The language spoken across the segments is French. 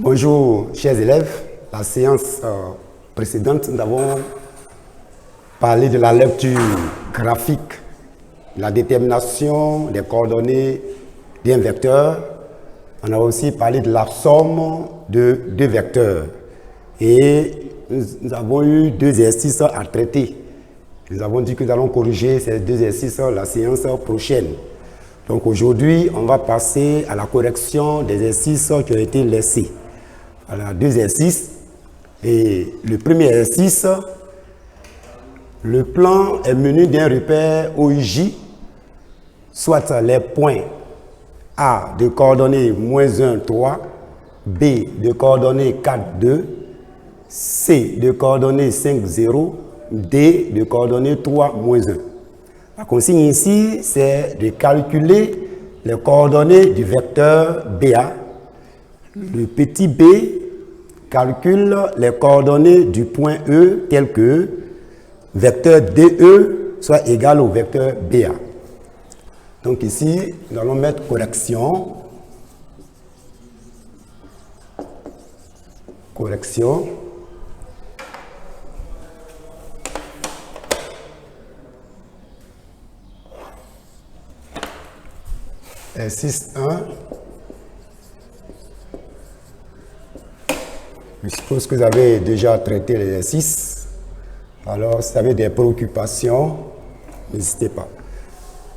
Bonjour, chers élèves. La séance précédente, nous avons parlé de la lecture graphique, la détermination des coordonnées d'un vecteur. On a aussi parlé de la somme de deux vecteurs. Et nous avons eu deux exercices à traiter. Nous avons dit que nous allons corriger ces deux exercices la séance prochaine. Donc aujourd'hui, on va passer à la correction des exercices qui ont été laissés. Alors, deux exercices. Et le premier exercice, le plan est muni d'un repère OIJ, soit les points A de coordonnées -1, 3, B de coordonnées 4, 2, C de coordonnées 5, 0, D de coordonnées 3, -1. La consigne ici, c'est de calculer les coordonnées du vecteur BA. Le petit b calcule les coordonnées du point E tel que vecteur DE soit égal au vecteur BA. Donc ici, nous allons mettre correction. Correction. Exercice 1. Je suppose que vous avez déjà traité l'exercice. Alors, si vous avez des préoccupations, n'hésitez pas.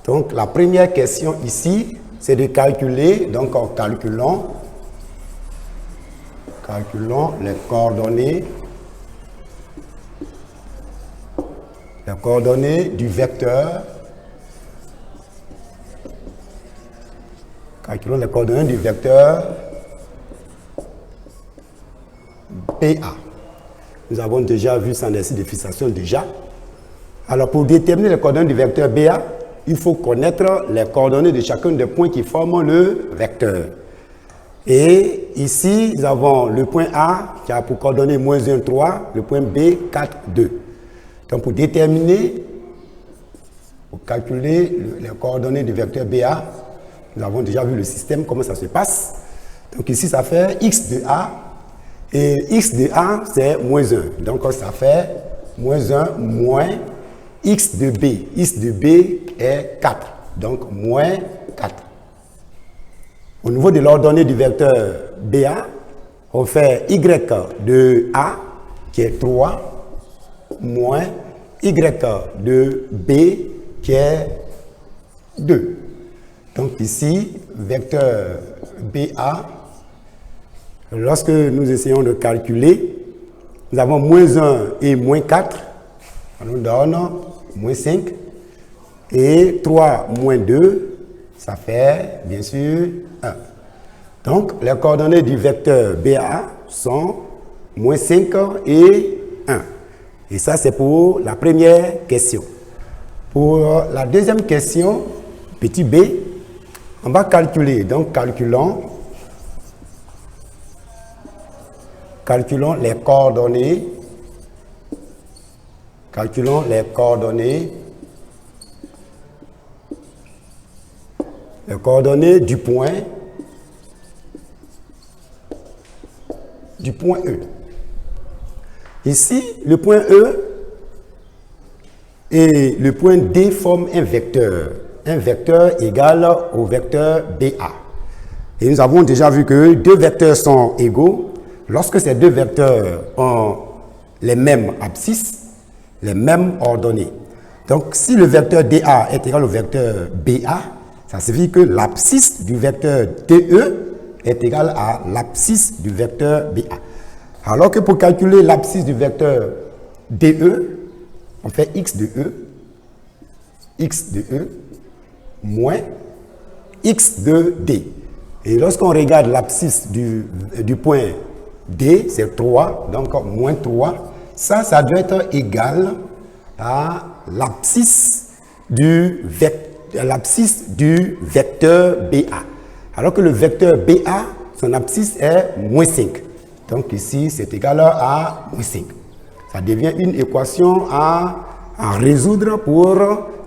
Donc, la première question ici, c'est de calculer, donc en calculant les coordonnées du vecteur. Calculons les coordonnées du vecteur BA. Nous avons déjà vu ça en exercice de fixation déjà. Alors, pour déterminer les coordonnées du vecteur BA, il faut connaître les coordonnées de chacun des points qui forment le vecteur. Et ici, nous avons le point A qui a pour coordonnées -1, 3, le point B, 4, 2. Donc, pour déterminer, pour calculer les coordonnées du vecteur BA, nous avons déjà vu le système, comment ça se passe. Donc ici, ça fait x de A. Et x de A, c'est -1. Donc ça fait -1 moins x de B. X de B est 4. Donc moins 4. Au niveau de l'ordonnée du vecteur BA, on fait y de A, qui est 3, moins y de B, qui est 2. Donc ici, vecteur BA, lorsque nous essayons de calculer, nous avons -1 et -4, ça nous donne -5, et 3 -2, ça fait bien sûr 1. Donc les coordonnées du vecteur BA sont -5 et 1. Et ça c'est pour la première question. Pour la deuxième question, petit b, on va calculer, donc calculons les coordonnées. Calculons les coordonnées. Les coordonnées du point E. Ici, le point E et le point D forment un vecteur. Un vecteur égal au vecteur BA. Et nous avons déjà vu que deux vecteurs sont égaux lorsque ces deux vecteurs ont les mêmes abscisses, les mêmes ordonnées. Donc, si le vecteur DA est égal au vecteur BA, ça signifie que l'abscisse du vecteur DE est égal à l'abscisse du vecteur BA. Alors que pour calculer l'abscisse du vecteur DE, on fait x de E, moins x de D. Et lorsqu'on regarde l'abscisse du point D, c'est 3, donc moins 3. Ça doit être égal à l'abscisse du vecteur BA. Alors que le vecteur BA, son abscisse est -5. Donc ici, c'est égal à -5. Ça devient une équation à résoudre pour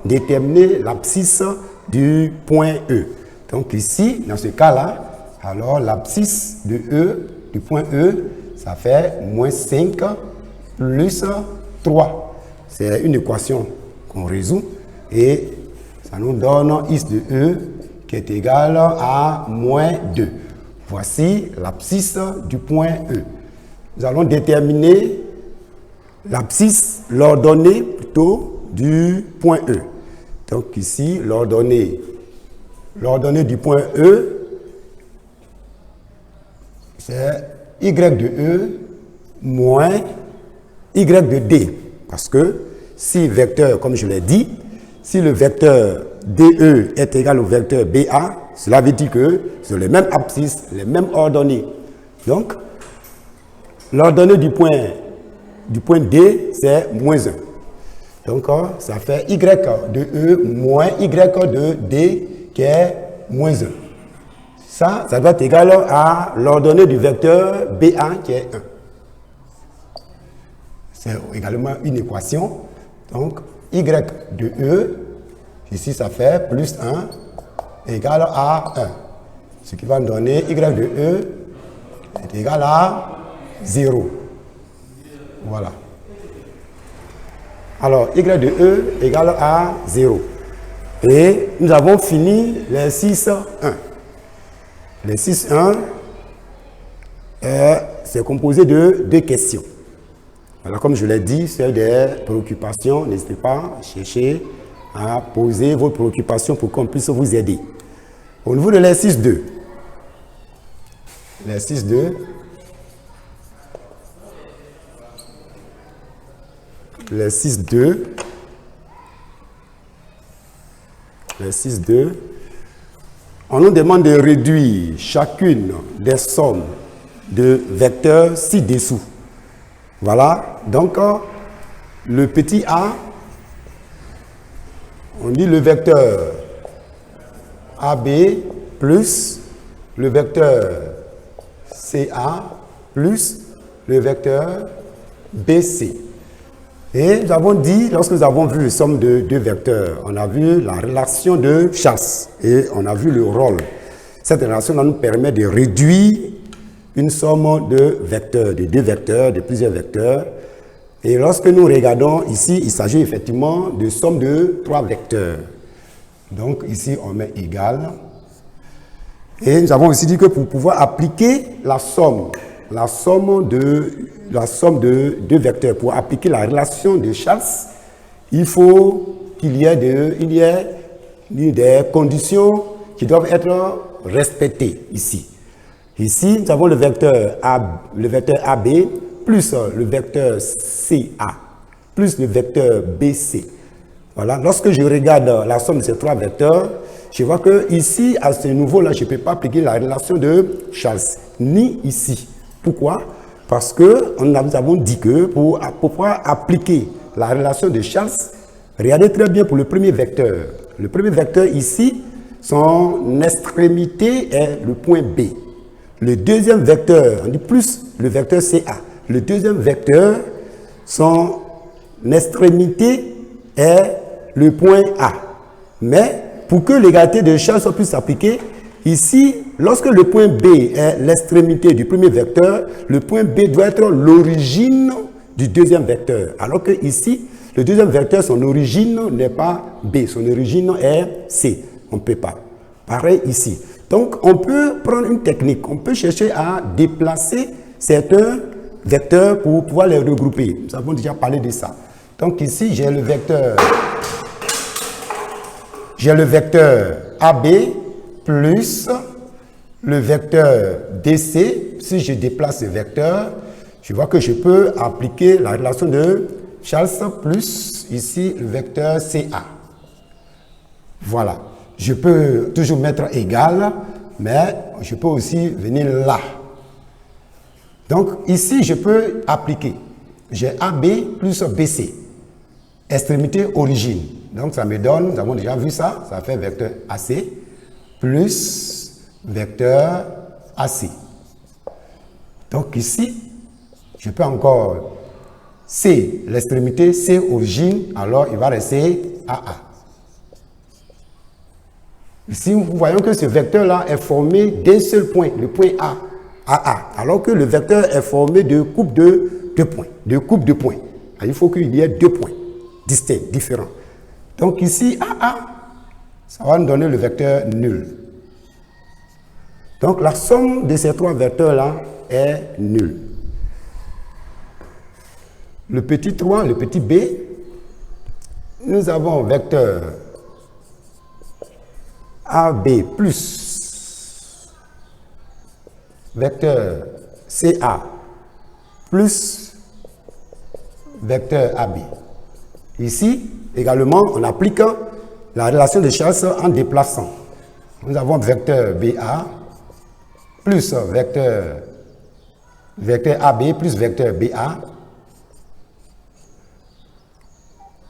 déterminer l'abscisse du point E. Donc ici, dans ce cas-là, alors l'abscisse de E du point E, ça fait moins 5 plus 3. C'est une équation qu'on résout et ça nous donne x de E qui est égal à moins 2. Voici l'abscisse du point E. Nous allons déterminer l'abscisse, l'ordonnée plutôt du point E. Donc ici, l'ordonnée du point E, c'est y de E moins y de D. Parce que si vecteur, comme je l'ai dit, si le vecteur DE est égal au vecteur BA, cela veut dire que c'est les mêmes abscisses, les mêmes ordonnées. Donc, l'ordonnée du point D, c'est moins 1. Donc, ça fait y de E moins y de D qui est moins 1. Ça doit être égal à l'ordonnée du vecteur BA qui est 1. C'est également une équation. Donc, y de E, ici ça fait plus 1 égal à 1. Ce qui va nous donner y de E est égal à 0. Voilà. Alors, y de E égale à 0. Et nous avons fini les 6, 1. Les 6, 1, c'est composé de 2 questions. Voilà, comme je l'ai dit, c'est des préoccupations. N'hésitez pas à chercher à poser vos préoccupations pour qu'on puisse vous aider. Au niveau de l'exercice 2, l'exercice 2, l'exercice 2, on nous demande de réduire chacune des sommes de vecteurs ci-dessous. Voilà, donc le petit a, on dit le vecteur AB plus le vecteur CA plus le vecteur BC. Et nous avons dit, lorsque nous avons vu les sommes de deux vecteurs, on a vu la relation de chasse et on a vu le rôle. Cette relation nous permet de réduire une somme de vecteurs, de deux vecteurs, de plusieurs vecteurs. Et lorsque nous regardons ici, il s'agit effectivement de somme de trois vecteurs. Donc ici, on met égal. Et nous avons aussi dit que pour pouvoir appliquer la somme de deux vecteurs, pour appliquer la relation de chasse, il faut qu'il y ait des conditions qui doivent être respectées ici. Ici, nous avons le vecteur AB plus le vecteur CA plus le vecteur BC. Voilà. Lorsque je regarde la somme de ces trois vecteurs, je vois que ici, à ce niveau-là, je ne peux pas appliquer la relation de chasse, ni ici. Pourquoi? Parce que nous avons dit que pour pouvoir appliquer la relation de chasse, regardez très bien pour le premier vecteur. Le premier vecteur ici, son extrémité est le point B. Le deuxième vecteur, on dit plus le vecteur CA. Le deuxième vecteur, son extrémité est le point A. Mais pour que l'égalité de chasse puisse s'appliquer, ici, lorsque le point B est l'extrémité du premier vecteur, le point B doit être l'origine du deuxième vecteur. Alors que ici, le deuxième vecteur, son origine n'est pas B, son origine est C. On ne peut pas. Pareil ici. Donc, on peut prendre une technique, on peut chercher à déplacer certains vecteurs pour pouvoir les regrouper. Nous avons déjà parlé de ça. Donc ici, j'ai le vecteur AB plus le vecteur DC. Si je déplace ce vecteur, je vois que je peux appliquer la relation de chasse plus ici le vecteur CA. Voilà. Je peux toujours mettre égal, mais je peux aussi venir là. Donc ici, je peux appliquer. J'ai AB plus BC. Extrémité origine. Donc ça me donne, nous avons déjà vu ça, ça fait vecteur AC plus vecteur AC. Donc ici, je peux encore C, l'extrémité C origine, alors il va rester AA. Ici, nous voyons que ce vecteur-là est formé d'un seul point, le point A. AA, alors que le vecteur est formé de coupes de 2 points, Il faut qu'il y ait 2 points distincts, différents. Donc ici, AA, ça va nous donner le vecteur nul. Donc la somme de ces 3 vecteurs-là est nulle. Le petit 3, le petit b, nous avons vecteur AB plus vecteur CA plus vecteur AB. Ici, également, on applique la relation de chasse en déplaçant. Nous avons vecteur BA plus vecteur AB plus vecteur BA.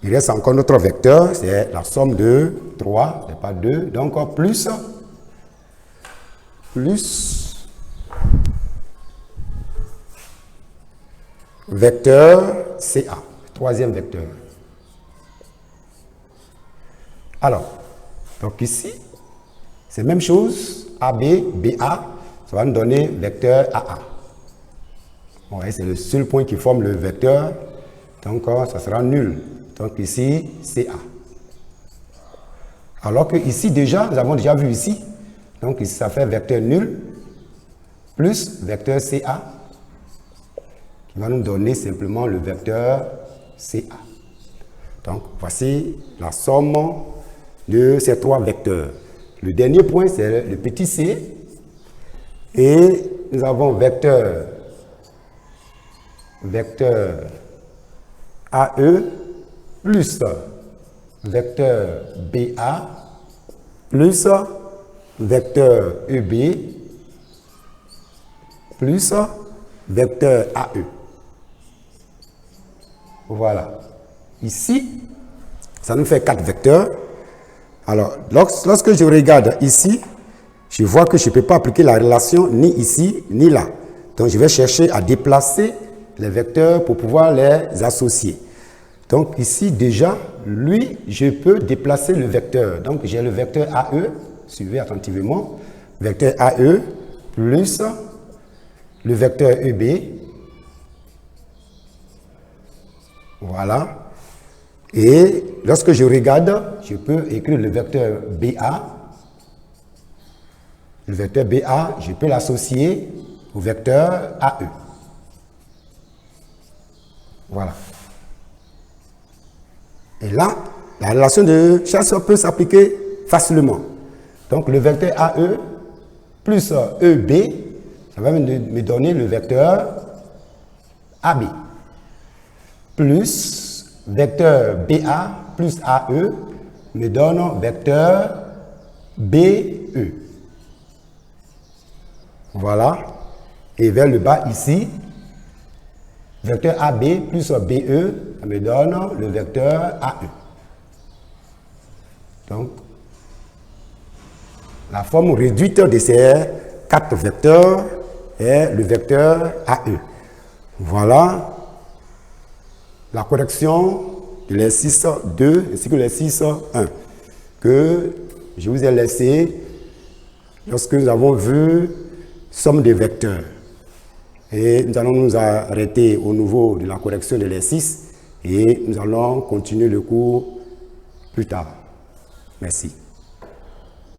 Il reste encore notre vecteur, c'est la somme de 3, c'est pas 2, donc plus vecteur CA, troisième vecteur. Alors, donc ici, c'est la même chose, AB, BA, ça va nous donner vecteur AA. Bon, c'est le seul point qui forme le vecteur, donc ça sera nul. Donc ici, CA. Alors que ici déjà, nous avons déjà vu ici, donc ici ça fait vecteur nul plus vecteur CA qui va nous donner simplement le vecteur CA. Donc voici la somme de ces 3 vecteurs. Le dernier point, c'est le petit c. Et nous avons vecteur AE plus vecteur BA plus vecteur EB plus vecteur AE. Voilà. Ici, ça nous fait 4 vecteurs. Alors, lorsque je regarde ici, je vois que je ne peux pas appliquer la relation ni ici, ni là. Donc, je vais chercher à déplacer les vecteurs pour pouvoir les associer. Donc, ici, déjà, lui, je peux déplacer le vecteur. Donc, j'ai le vecteur AE, suivez attentivement, vecteur AE plus le vecteur EB. Voilà. Et lorsque je regarde, je peux écrire le vecteur BA. Le vecteur BA, je peux l'associer au vecteur AE. Voilà. Et là, la relation de chasse peut s'appliquer facilement. Donc, le vecteur AE plus EB, ça va me donner le vecteur AB. Plus vecteur BA plus AE me donne vecteur BE. Voilà. Et vers le bas ici, vecteur AB plus BE me donne le vecteur AE. Donc, la forme réduite de ces 4 vecteurs est le vecteur AE. Voilà la correction de l'exercice 2 ainsi que l'exercice 1 que je vous ai laissé lorsque nous avons vu somme des vecteurs. Et nous allons nous arrêter au niveau de la correction de l'exercice et nous allons continuer le cours plus tard. Merci.